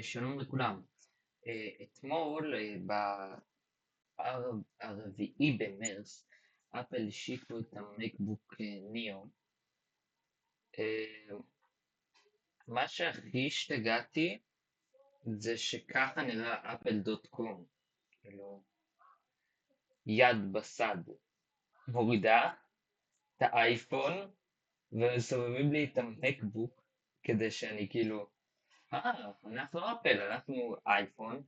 שלום לכולם. אתמול, ברביעי במרץ, אפל השיקו את המקבוק ניאו. אה, מה שהכי השתגעתי זה שככה נראה אפל דוט קום, כאילו יד בסד, מורידה את האייפון ומסובבים לי את המקבוק כדי שאני כאילו, אנחנו אפל, אנחנו אייפון,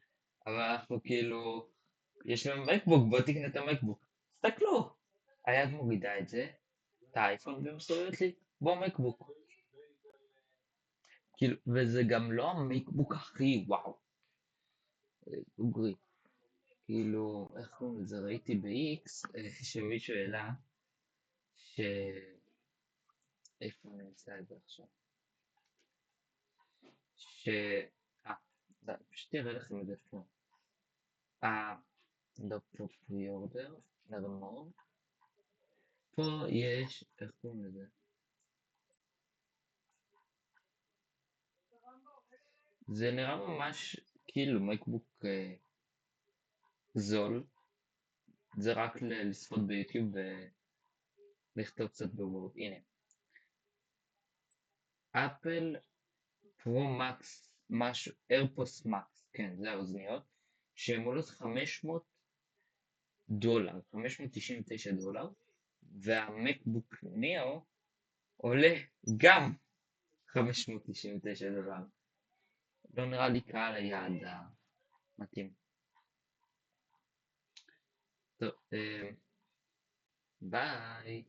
אבל אנחנו כאילו יש לנו מקבוק, בוא תקנה את המקבוק. תסתכלו, היד מורידה את זה, את האייפון, ומסתובבת לי, בוא מקבוק. כאילו, וזה גם לא המקבוק הכי וואו, דוגרי. כאילו, איך קוראים לזה? ראיתי ב-X שמישהו העלה, ש... איפה אני אמצא את זה עכשיו? ש... פשוט אראה לכם את זה פה. לא פה pre-order, never more. פה יש, איך קוראים לזה? זה נראה ממש כאילו מקבוק זול, זה רק לצפות ביוטיוב ולכתוב קצת בוורד. הנה, אפל פרו מקס, משהו, איירפוס מקס, כן, זה האוזניות, שהן עולות $500, $599, והמקבוק ניאו עולה גם $599. לא נראה לי קהל היעד המתאים. טוב, ביי.